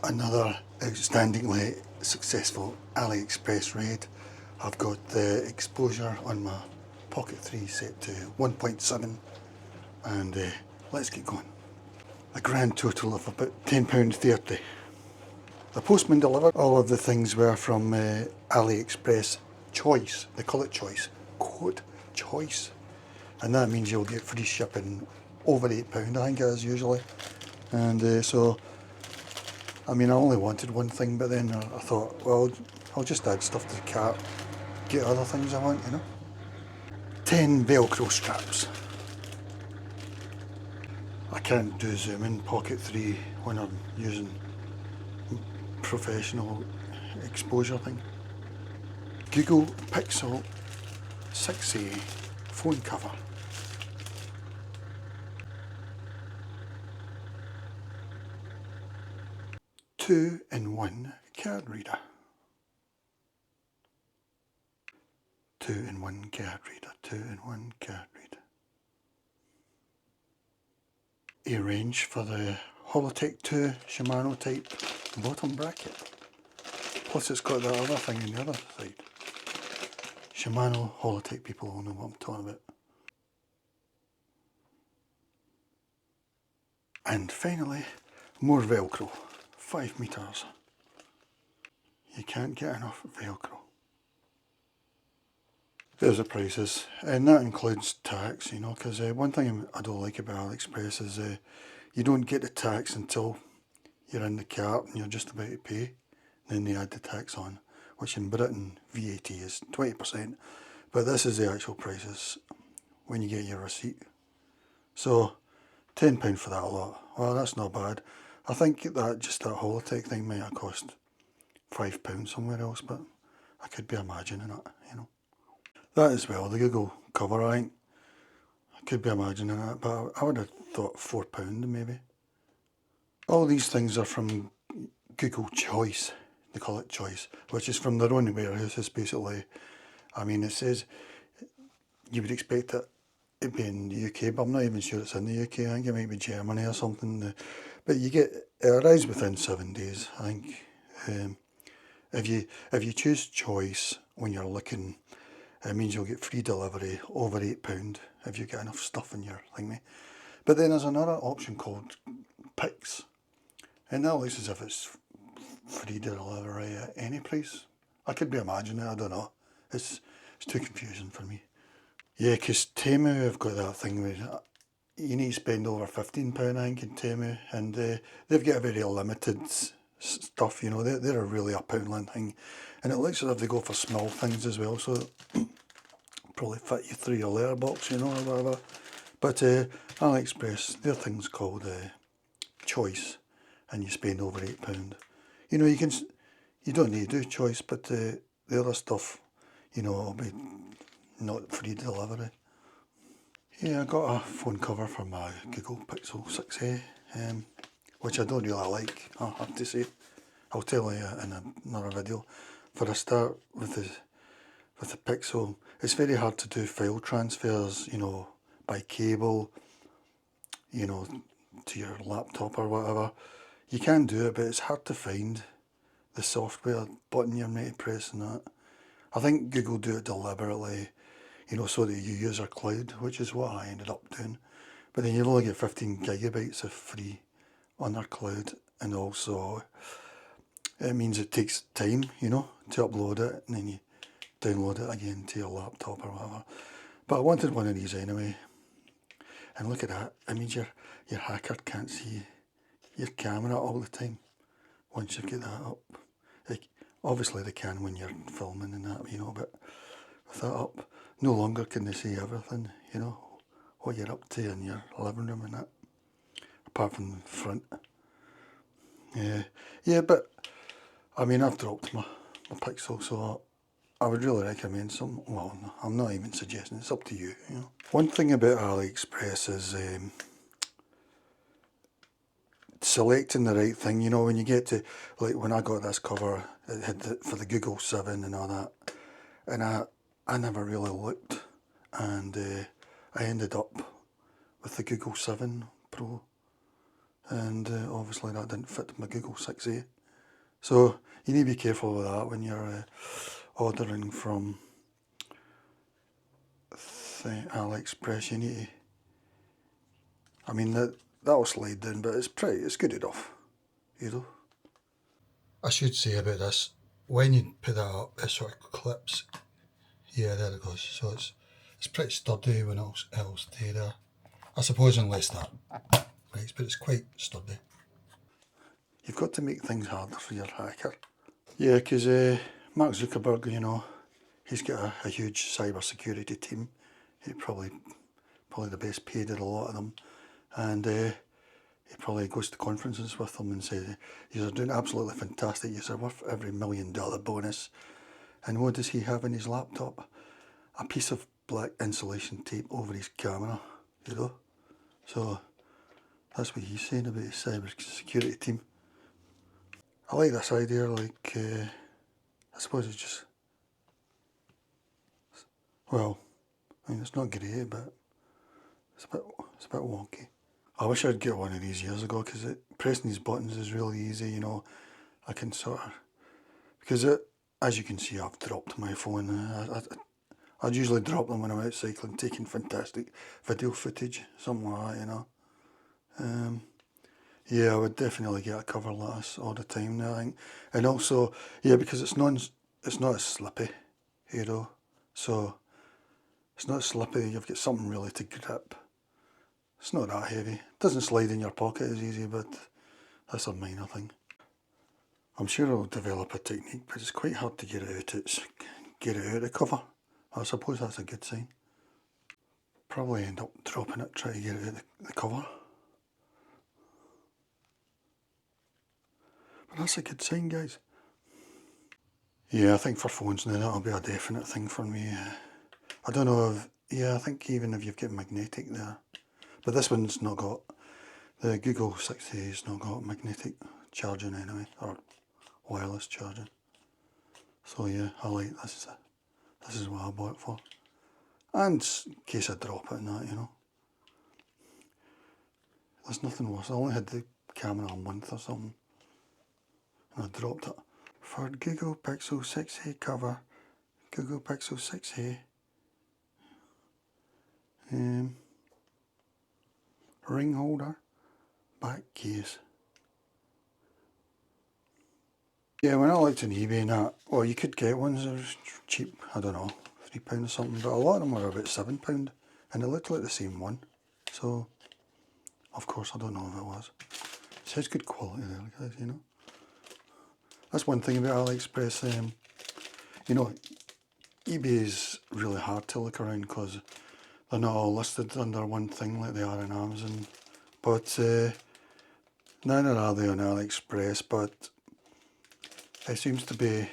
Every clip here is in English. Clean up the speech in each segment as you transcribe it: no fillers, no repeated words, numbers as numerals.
Another outstandingly successful AliExpress raid. I've got the exposure on my Pocket 3 set to 1.7 and let's get going. A grand total of about £10.30. The postman delivered. All of the things were from AliExpress Choice. They call it Choice. Quote, Choice. And that means you'll get free shipping over £8, I think it is usually. And so I mean, I only wanted one thing, but then I thought, well, I'll just add stuff to the cart, get other things I want, you know. 10 Velcro straps. I can't do zoom in Pocket 3 when I'm using professional exposure thing. Google Pixel 6a phone cover. 2-in-1 card reader. 2-in-1 card reader. 2-in-1 card reader. A range for the Holotech 2 Shimano type bottom bracket. Plus it's got that other thing on the other side. Shimano Holotech people will know what I'm talking about. And finally, more Velcro. 5 metres. You can't get enough Velcro. There's the prices, and that includes tax, you know, because one thing I don't like about AliExpress is you don't get the tax until you're in the cart and you're just about to pay. Then they add the tax on, which in Britain VAT is 20%, but this is the actual prices when you get your receipt. So £10 for that lot. Well, that's not bad. I think that just that Holotech thing might have cost £5 somewhere else, but I could be imagining it, you know. That as well, the Google cover, I could be imagining it, but I would have thought £4 maybe. All these things are from Google Choice, they call it Choice, which is from their own warehouses basically. I mean, it says you would expect it to be in the UK, but I'm not even sure it's in the UK. I think it might be Germany or something. But it arrives within 7 days, I think. If you choose Choice when you're looking, it means you'll get free delivery over £8 if you get enough stuff in your thingy. But then there's another option called Pix, and that looks as if it's free delivery at any price. I could be imagining it, I don't know. It's too confusing for me. Yeah, because Temu have got that thing where you need to spend over £15, I think, in Temu, and they've got a very limited stuff, you know. They're a really up-outland thing, and it looks as if they go for small things as well, so probably fit you through your letterbox, you know, or whatever. But AliExpress, their thing's called Choice, and you spend over £8. You know, you don't need to do Choice, but the other stuff, you know, will be not free delivery. Yeah, I got a phone cover for my Google Pixel 6a, which I don't really like, I have to say. I'll tell you in another video. For a start, with the Pixel, it's very hard to do file transfers, you know, by cable, you know, to your laptop or whatever. You can do it, but it's hard to find the software button you're meant to press and that. I think Google do it deliberately, you know, so that you use their cloud, which is what I ended up doing. But then you only get 15 gigabytes of free on their cloud, and also it means it takes time, you know, to upload it, and then you download it again to your laptop or whatever. But I wanted one of these anyway. And look at that, it means your hacker can't see your camera all the time once you get that up. Like, obviously they can when you're filming and that, you know, but with that up, no longer can they see everything, you know, what you're up to in your living room and that, apart from the front. Yeah, but I mean, I've dropped my Pixel, so I would really recommend some. Well, no, I'm not even suggesting, it's up to you, you know. One thing about AliExpress is selecting the right thing, you know, when you get to, like when I got this cover, it had for the Google 7 and all that, and I never really looked, and I ended up with the Google 7 Pro, and obviously that didn't fit my Google 6A. So you need to be careful with that when you're ordering from AliExpress. You need to, I mean that'll slide down, but it's good enough, you know. I should say about this, when you put that up, it sort of clips. Yeah, there it goes. So it's pretty sturdy when it'll stay there. I suppose unless that breaks, but it's quite sturdy. You've got to make things harder for your hacker. Yeah, because Mark Zuckerberg, you know, he's got a huge cyber security team. He probably the best paid of a lot of them, and he probably goes to conferences with them and says, "You're doing absolutely fantastic. You're worth every $1 million bonus." And what does he have in his laptop? A piece of black insulation tape over his camera, you know. So that's what he's saying about his cyber security team. I like this idea. Like, I suppose it's just, well, I mean, it's not great, but it's a bit wonky. I wish I'd get one of these years ago, because pressing these buttons is really easy, you know. I can sort of, because as you can see, I've dropped my phone. I'd usually drop them when I'm out cycling, taking fantastic video footage, something like that, you know. Yeah, I would definitely get a cover lattice all the time now, I think. And also, yeah, because it's not as slippy, you know. So it's not slippy. You've got something really to grip. It's not that heavy. It doesn't slide in your pocket as easy, but that's a minor thing. I'm sure I'll develop a technique, but it's quite hard to get it out. Get it out of the cover. I suppose that's a good sign. Probably end up dropping it, trying to get it out of the cover. But that's a good sign, guys. Yeah, I think for phones now that'll be a definite thing for me. I don't know if, yeah, I think even if you've got magnetic there. But this one's not got, the Google 6A's not got magnetic charging anyway, or wireless charging. So yeah, I like this. This is what I bought it for. And in case I drop it and that, you know. There's nothing worse. I only had the camera a month or something, and I dropped it. For Google Pixel 6a cover, Google Pixel 6a, ring holder, back case. Yeah, when I looked on eBay and that, well, you could get ones that are cheap, I don't know, £3 or something, but a lot of them were about £7, and it looked like the same one. So, of course, I don't know if it was. It says good quality there, guys, you know. That's one thing about AliExpress, you know, eBay is really hard to look around because they're not all listed under one thing like they are on Amazon. But neither are they on AliExpress, but it seems to be,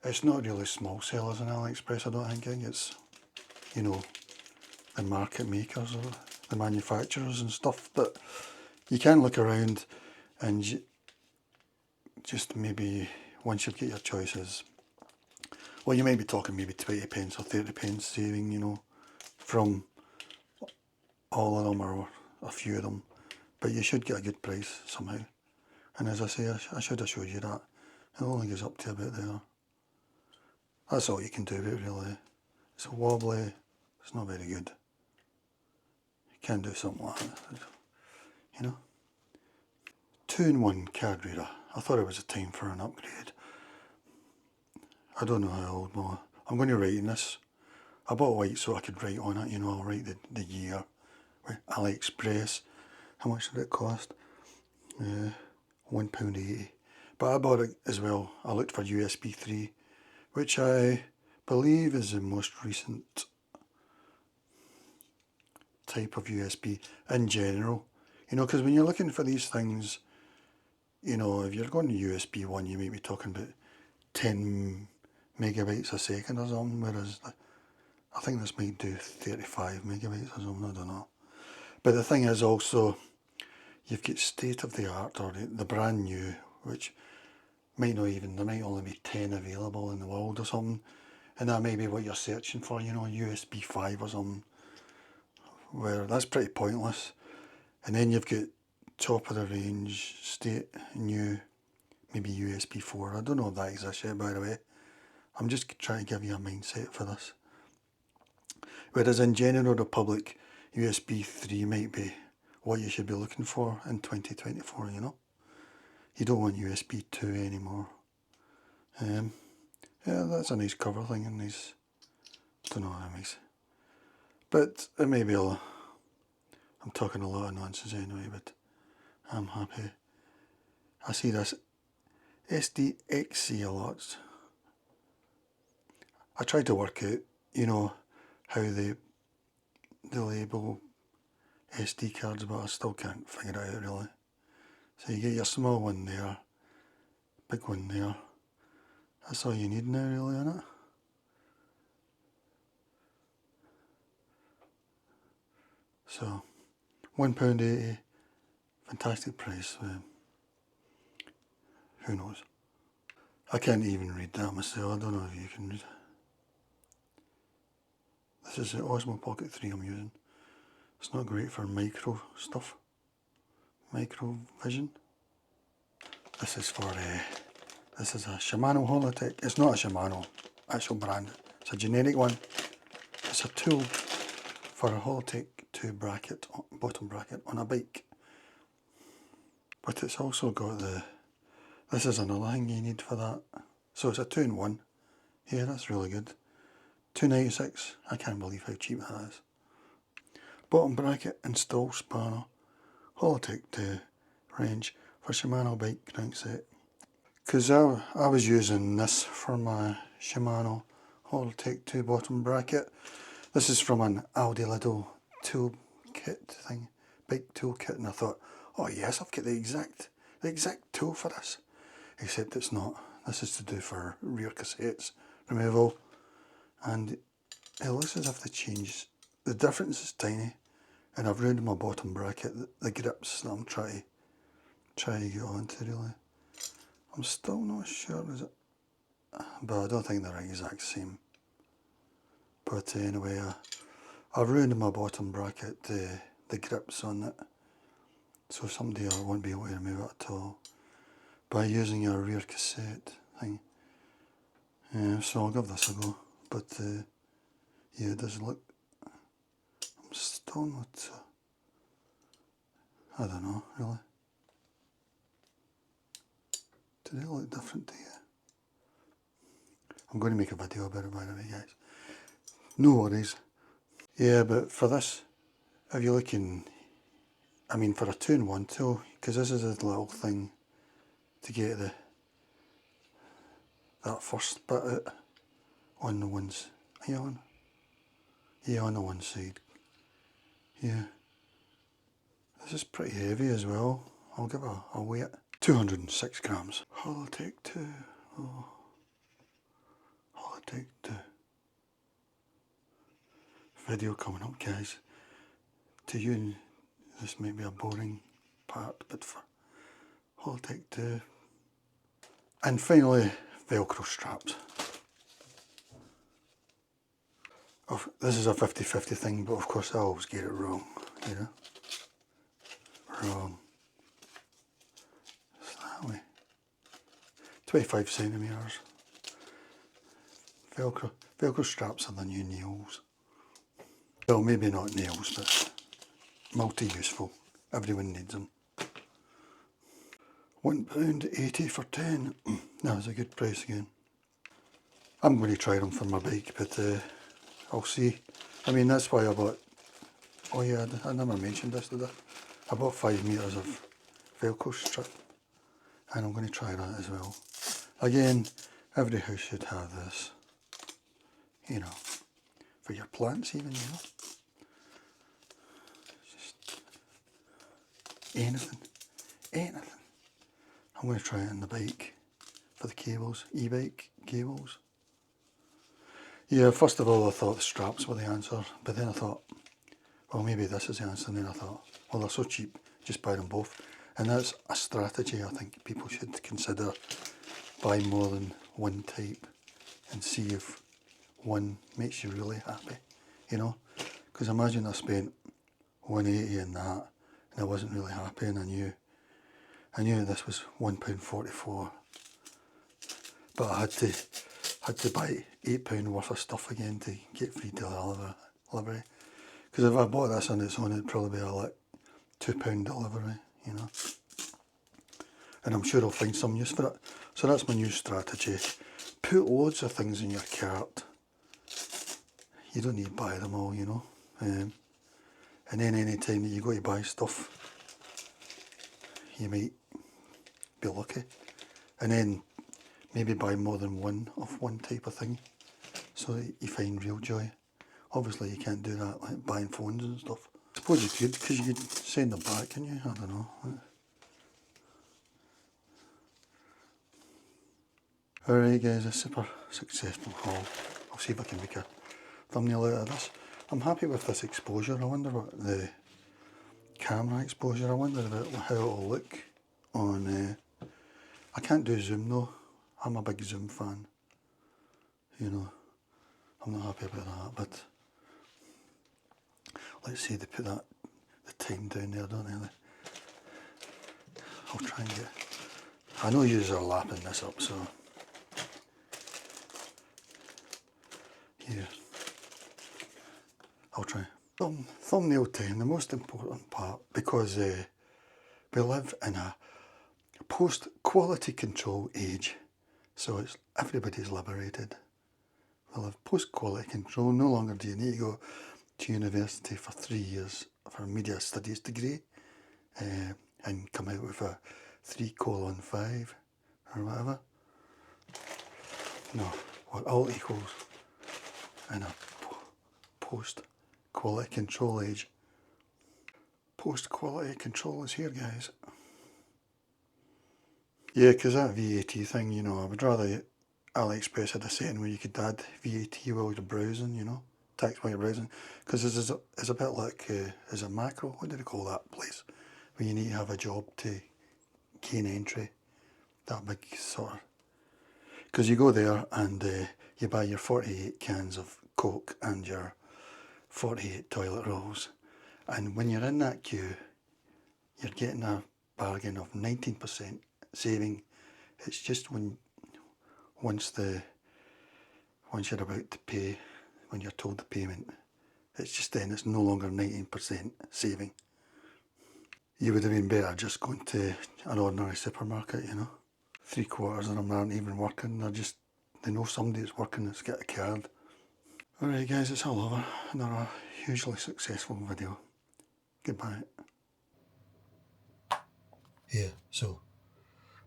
it's not really small sellers on AliExpress, I don't think. I think it's, you know, the market makers or the manufacturers and stuff. But you can look around and just maybe, once you've got your choices, well, you might be talking maybe 20 pence or 30 pence saving, you know, from all of them or a few of them. But you should get a good price somehow. And as I say, I should have showed you that. It only goes up to about there. That's all you can do with it, really. It's a wobbly, it's not very good. You can do something like that, you know. 2-in-1 card reader. I thought it was a time for an upgrade. I don't know how old more. I'm going to write in this. I bought white so I could write on it, you know, I'll write the year. AliExpress. How much did it cost? £1.80. But I bought it as well. I looked for USB 3, which I believe is the most recent type of USB in general. You know, because when you're looking for these things, you know, if you're going to USB 1, you might be talking about 10 megabytes a second or something, whereas I think this might do 35 megabytes or something, I don't know. But the thing is also, you've got state of the art or the brand new, which might not even, there might only be 10 available in the world or something, and that may be what you're searching for, you know, USB 5 or something, where that's pretty pointless. And then you've got top of the range, state new, maybe USB 4. I don't know if that exists yet, by the way. I'm just trying to give you a mindset for this. Whereas in general, the public, USB 3 might be what you should be looking for in 2024, you know. You don't want USB 2 anymore. Yeah, that's a nice cover thing and nice, don't know how nice. But it may be I'm talking a lot of nonsense anyway, but I'm happy. I see this SDXC a lot. I tried to work out, you know, how they label SD cards, but I still can't figure it out really. So you get your small one there, big one there. That's all you need now really, isn't it? So £1.80, fantastic price. Who knows? I can't even read that myself. I don't know if you can read. This is the Osmo Pocket 3 I'm using. It's not great for micro stuff, micro vision. This is for this is a Shimano Holotech. It's not a Shimano actual brand. It's a generic one. It's a tool for a Holotech 2 bracket, bottom bracket on a bike. But it's also got this is another thing you need for that. So it's a 2-in-1. Yeah, that's really good. $2.96. I can't believe how cheap that is. Bottom bracket install spanner. Holotech 2 range for Shimano bike crankset. Because I was using this for my Shimano Holotech 2 bottom bracket. This is from an Aldi Lidl tool kit thing, bike tool kit, and I thought, oh yes, I've got the exact tool for this. Except it's not. This is to do for rear cassettes removal, and it looks as if they changed. The difference is tiny, and I've ruined my bottom bracket, the grips that I'm trying to get onto really. I'm still not sure, is it? But I don't think they're the exact same. But anyway, I've ruined my bottom bracket, the grips on it. So someday I won't be able to remove it at all by using a rear cassette thing. So I'll give this a go. But yeah, it does look, I'm still not, I don't know really. Do they look different to you? I'm going to make a video about it by the way guys. No worries. Yeah, but for this, if you're looking, I mean for a 2-in-1 tool, because this is a little thing to get that first bit out on the ones. Are you on? Yeah, on the one side. Yeah. This is pretty heavy as well. I'll give a weight. 206 grams. Holotech 2. Oh. Holotech 2. Video coming up guys. To you this might be a boring part, but for Holotech 2. And finally, Velcro straps. Oh, this is a 50-50 thing, but of course I always get it wrong, you know. Wrong. It's that way. 25 centimetres. Velcro straps are the new nails. Well, maybe not nails, but multi-useful. Everyone needs them. £1.80 for 10. That was a good price again. I'm going to try them for my bike, but I'll see. I mean, that's why I bought, oh yeah, I never mentioned this, did I? I bought 5 metres of Velcro strip, and I'm going to try that as well. Again, every house should have this, you know, for your plants even, you know. Just anything. I'm going to try it on the bike for the cables, e-bike cables. Yeah, first of all I thought the straps were the answer, but then I thought, well maybe this is the answer, and then I thought, well they're so cheap, just buy them both. And that's a strategy I think people should consider. Buy more than one type and see if one makes you really happy, you know. Because imagine I spent 180 in that, and I wasn't really happy, and I knew this was £1.44, but I had to buy £8 worth of stuff again to get free delivery. Because if I bought this on its own, it'd probably be like £2 delivery, you know. And I'm sure I'll find some use for it. So that's my new strategy. Put loads of things in your cart. You don't need to buy them all, you know. And then any time that you go to buy stuff, you might be lucky. And then maybe buy more than one of one type of thing, so that you find real joy. Obviously you can't do that like buying phones and stuff. I suppose you could, because you could send them back, can you? I don't know. Alright guys, a super successful haul. I'll see if I can make a thumbnail out of this. I'm happy with this exposure. I wonder what the camera exposure, I wonder about how it'll look on... I can't do zoom though. I'm a big zoom fan. You know, I'm not happy about that, but let's see, they put the time down there, don't they? I'll try and get... I know you are lapping this up, so... Here. I'll try. Thumbnail time, the most important part, because we live in a post-quality control age, so it's everybody's liberated. We live post-quality control. No longer do you need to go to university for 3 years for a media studies degree and come out with a 3:5 or whatever. No, we're all equals in a post-quality control age. Post-quality control is here, guys. Yeah, because that VAT thing, you know, I would rather AliExpress had a setting where you could add VAT while you're browsing, you know, tax while you're browsing. Because it's a bit like, is a macro, what do they call that place? Where you need to have a job to gain entry. That big sort of... Because you go there and you buy your 48 cans of Coke and your 48 toilet rolls. And when you're in that queue, you're getting a bargain of 19% saving. It's just once you're about to pay, when you're told the payment, it's just then it's no longer 19% saving. You would have been better just going to an ordinary supermarket, you know. 3/4 of them aren't even working, they know somebody that's working that's got a card. Alright guys, it's all over. Another hugely successful video. Goodbye. Yeah, so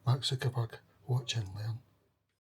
Mark Zuckerberg, watch and learn.